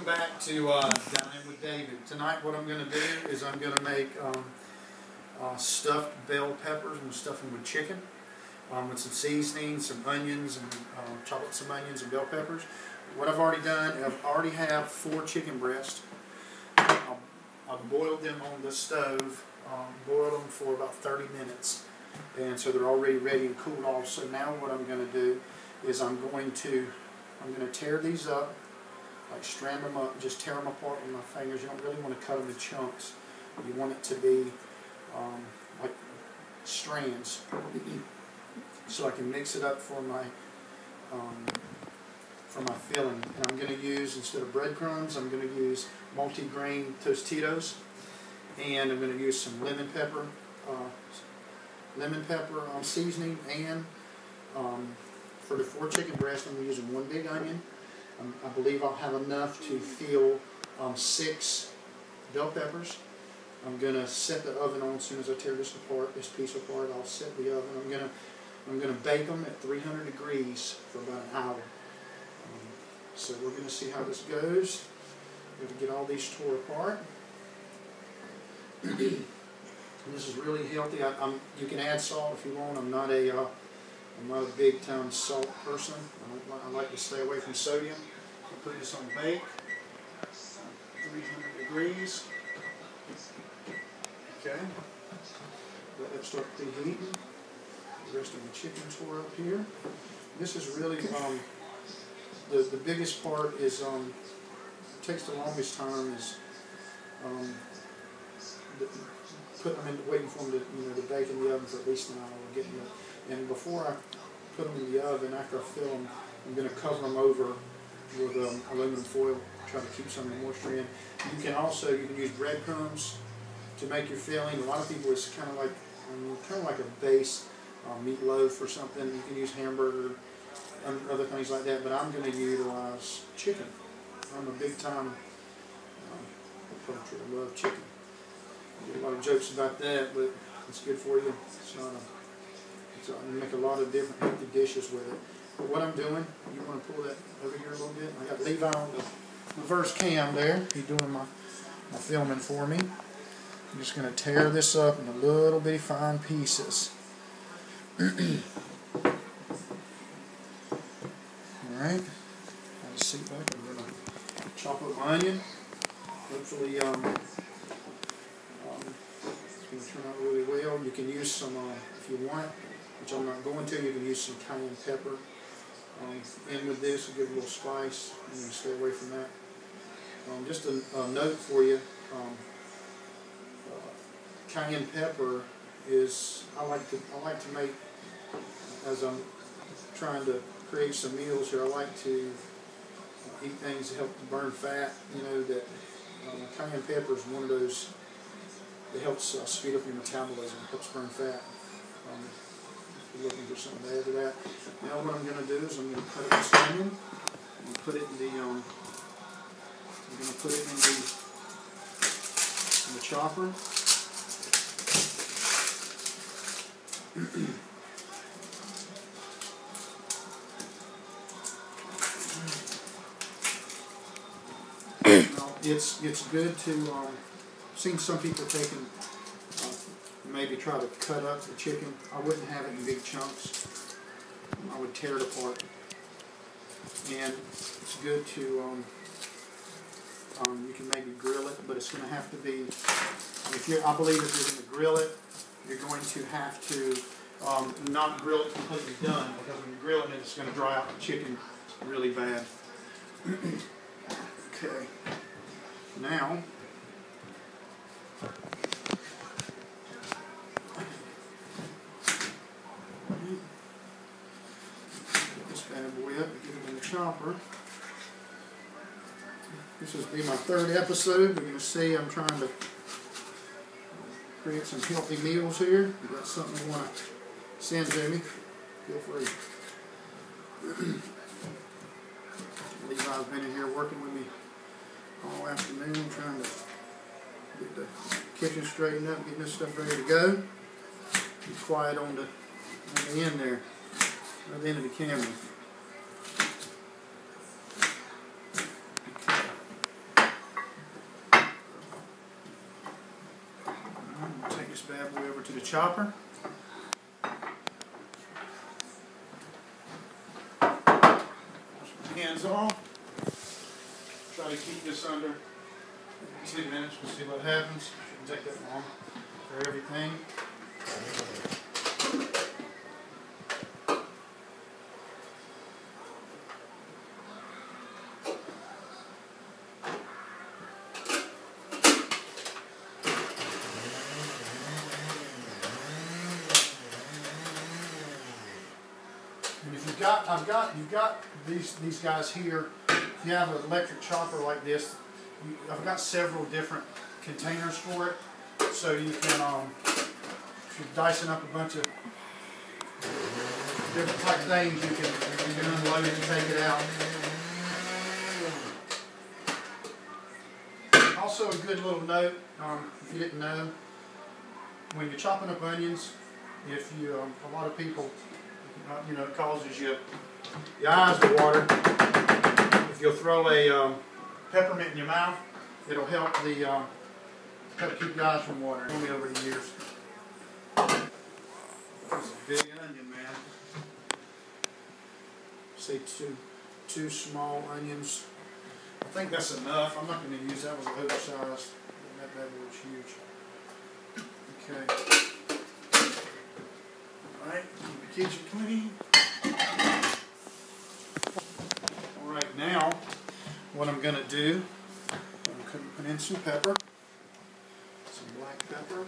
back to Dining with David. Tonight what I'm going to do is I'm going to make stuffed bell peppers and stuff them with chicken with some seasoning, some onions, and chop up some onions and bell peppers. What I've already done, I've already have 4 chicken breasts. I've boiled them on the stove, boiled them for about 30 minutes, and so they're already ready and cooled off. So now what I'm going to do is I'm going to tear these up, like strand them up, just tear them apart with my fingers. You don't really want to cut them in chunks. You want it to be like strands, so I can mix it up for my filling. And I'm going to use, instead of breadcrumbs, I'm going to use multi-grain Tostitos, and I'm going to use some lemon pepper seasoning, and for the 4 chicken breasts, I'm using 1 big onion. I believe I'll have enough to fill 6 bell peppers. I'm going to set the oven on as soon as I tear this piece apart. I'll set the oven. I'm going to bake them at 300 degrees for about an hour. So we're going to see how this goes. I'm going to get all these tore apart. This is really healthy. You can add salt if you want. I'm not a big time salt person. I like to stay away from sodium. I'll put this on bake, 300 degrees. Okay. Let that start preheating. The rest of the chicken's tore up here. This is really the biggest part is takes the longest time is waiting for them to bake in the oven for at least an hour, getting it. And before I put them in the oven, after I fill them, I'm going to cover them over with aluminum foil, try to keep some of the moisture in. You can use breadcrumbs to make your filling. A lot of people, it's kind of like a base meatloaf or something. You can use hamburger and other things like that, but I'm going to utilize chicken. I'm a big time poultry. I love chicken. I get a lot of jokes about that, but it's good for you. You make a lot of different healthy dishes with it. But what I'm doing, you want to pull that over here a little bit? I got Levi on the reverse cam there. He's doing my filming for me. I'm just going to tear this up into little bitty fine pieces. Alright, have a seat back. I'm going to chop up my onion. Hopefully, it's going to turn out really well. You can use some, if you want, which I'm not going to, you can use some cayenne pepper. And with this, it'll give a little spice. You can stay away from that. Just a note for you. Cayenne pepper is, I like to make, as I'm trying to create some meals here, I like to eat things that help to burn fat. You know that cayenne pepper is one of those that helps speed up your metabolism, helps burn fat. If you're looking for something to add to that. Now what I'm going to do is I'm going to cut this onion and put it in the chopper. It's good to, I've seen some people taking, maybe try to cut up the chicken. I wouldn't have it in big chunks. I would tear it apart. And it's good to, you can maybe grill it, but it's going to have to be, I believe if you're going to grill it, you're going to have to not grill it completely done, because when you're grilling it, it's going to dry out the chicken really bad. Okay. Now, put this bad boy up and get it in the chopper. This will be my 3rd episode. You're going to see I'm trying to create some healthy meals here. If you've got something you want to send to me, feel free. Levi's been in here working with me all afternoon, trying to get the kitchen straightened up, getting this stuff ready to go. Be quiet on the end there, at the end of the camera. Okay. this bad boy over to the chopper. Wash my hands off. Try to keep this under 2 minutes. We'll see what happens. Shouldn't take that long for everything. And if you've got these guys here. If you have an electric chopper like this, I've got several different containers for it, so you can if you're dicing up a bunch of different type things, you can unload it and take it out. Also, a good little note, if you didn't know, when you're chopping up onions, if you a lot of people, it causes your eyes to water. If you'll throw a peppermint in your mouth, it'll help keep your eyes from watering. Only over the years. That's a big onion, man. Say two small onions. I think that's enough. I'm not going to use that. Was oversized. That bad boy was huge. Okay. All right. Keep the kitchen clean. Right now, what I'm going to do, I'm going to put in some pepper, some black pepper.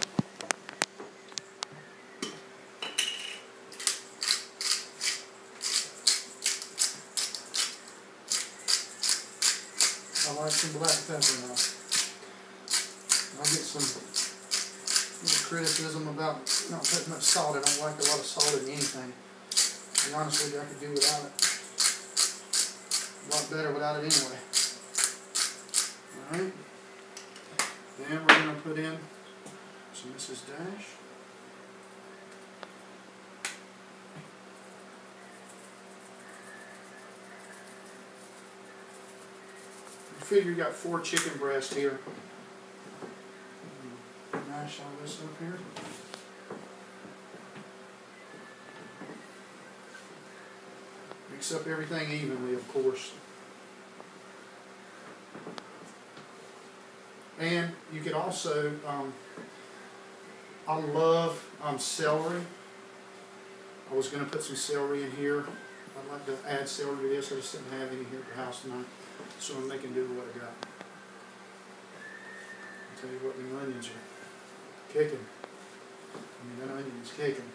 I like some black pepper now. I'll get some criticism about not putting much salt. I don't like a lot of salt in anything. To be honest with you, I could do without it. A lot better without it anyway. Alright. Then we're going to put in some Mrs. Dash. I figure you got 4 chicken breasts here. Mash all this up here. Mix up everything evenly, of course. And you could also, I love celery. I was going to put some celery in here. I'd like to add celery to this. I just didn't have any here at the house tonight, so I'm making do with what I got. I'll tell you what, the onions are kicking. That onion is kicking.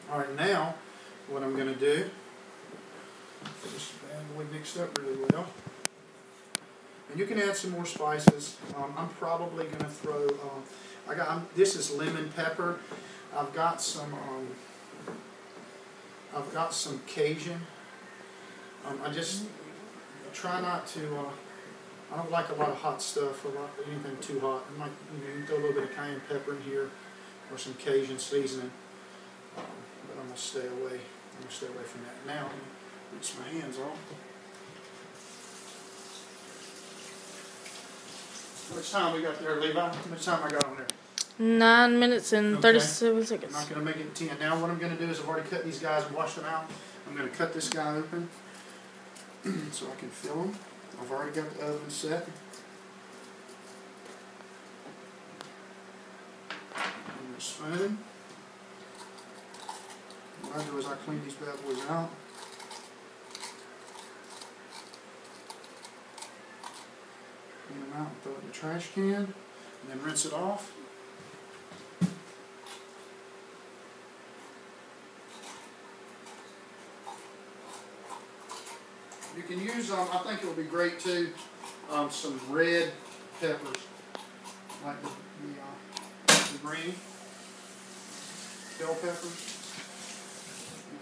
All right, now what I'm going to do. This bad boy mixed up really well. And you can add some more spices. I'm probably going to throw, this is lemon pepper. I've got some Cajun. I try not to, I don't like a lot of hot stuff, anything too hot. I might, you can throw a little bit of cayenne pepper in here, or some Cajun seasoning. But I'm going to stay away. From that. Now, let me rinse my hands off. How much time we got there, Levi? How much time I got on there? 9 minutes and 37 seconds. I'm not going to make it 10. Now what I'm going to do is I've already cut these guys and washed them out. I'm going to cut this guy open so I can fill them. I've already got the oven set. And the spoon. What I do is I clean these bad boys out. Clean them out and throw it in the trash can. And then rinse it off. You can use, I think it would be great too, some red peppers, like the green bell peppers.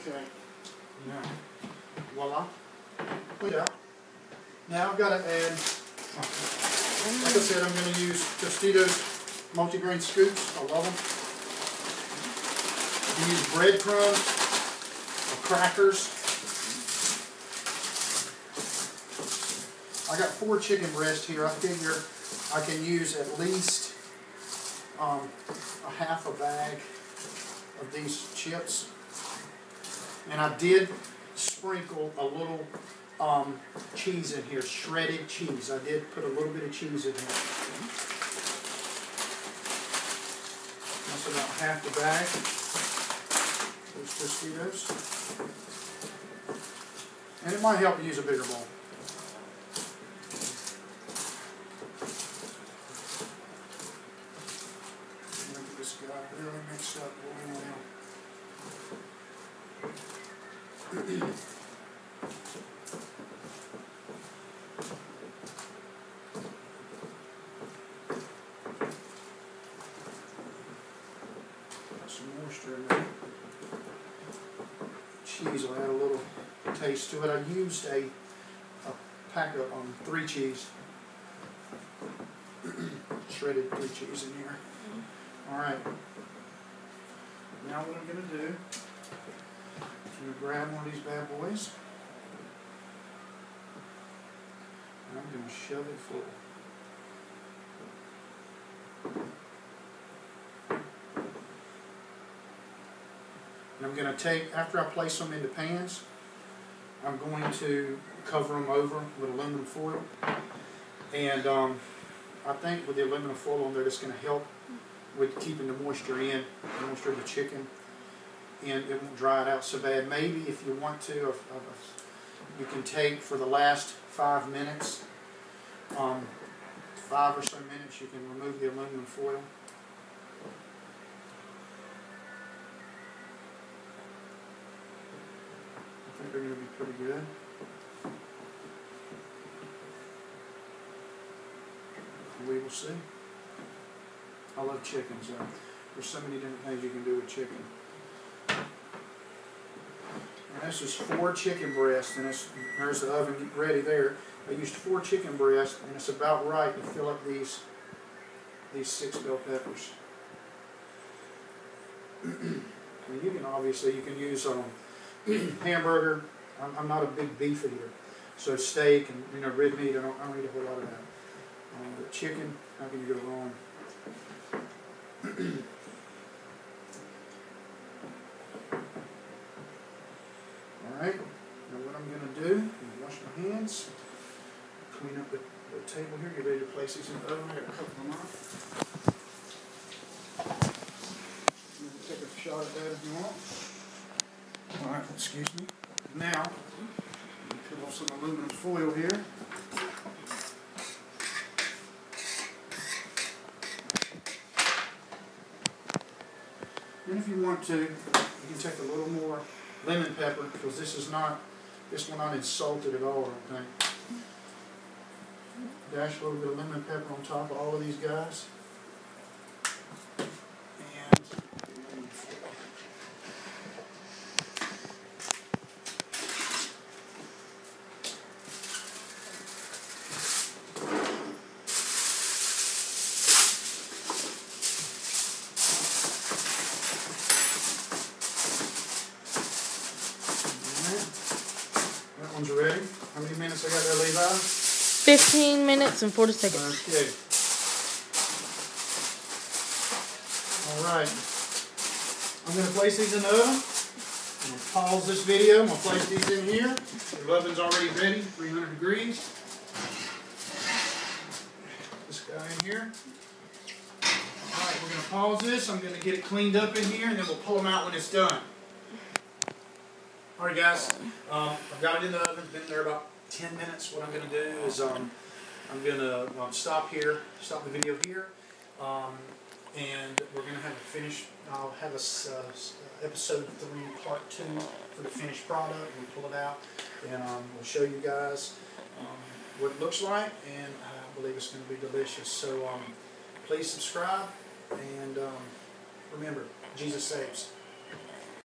Okay, now, voila, put it out. Now I've got to add, like I said, I'm going to use Tostitos multigrain scoops. I love them. You use breadcrumbs or crackers. I got 4 chicken breasts here. I figure I can use at least a half a bag of these chips. And I did sprinkle a little cheese in here, shredded cheese. I did put a little bit of cheese in here. That's about half the bag. Those Tostitos. And it might help to use a bigger bowl. Look at this guy really mixed up really well. Some moisture in there. Cheese will add a little taste to it. I used a pack of 3 cheese. Shredded 3 cheese in here. Alright. Now what I'm going to do, I'm going to grab one of these bad boys. And I'm going to shove it full. And I'm going to take, after I place them into pans, I'm going to cover them over with aluminum foil. And I think with the aluminum foil on there, it's going to help with keeping the moisture in, the moisture of the chicken, and it won't dry it out so bad. Maybe if you want to, you can take for the last 5 minutes, 5 or so minutes, you can remove the aluminum foil. I think they're going to be pretty good. We will see. I love chicken, so there's so many different things you can do with chicken. And this is 4 chicken breasts, and there's the oven ready there. I used 4 chicken breasts, and it's about right to fill up these 6 bell peppers. And you can obviously, you can use hamburger. I'm not a big beef eater, so steak and red meat, I don't eat a whole lot of that. But chicken, how can you go wrong? Alright, now what I'm going to do is wash my hands, clean up the table here, get ready to place these in the oven. I got a couple of them on. You can take a shot at that if you want. Alright, excuse me. Now, peel off some aluminum foil here. And if you want to, you can take a little more lemon pepper, because this will not insult it at all, I don't think. Dash a little bit of lemon pepper on top of all of these guys. And lemon foil. That one's ready. How many minutes I got there, Levi? 15 minutes and 40 seconds. Okay. Alright. I'm going to place these in the oven. I'm going to pause this video. I'm going to place these in here. The oven's already ready, 300 degrees. This guy in here. Alright, we're going to pause this. I'm going to get it cleaned up in here, and then we'll pull them out when it's done. Alright guys, I've got it in the oven. It's been there about 10 minutes. What I'm going to do is I'm going to stop the video here, and we're going to have a finish. I'll have episode 3, part 2 for the finished product. We'll pull it out, and we'll show you guys what it looks like, and I believe it's going to be delicious. So please subscribe, and remember, Jesus saves.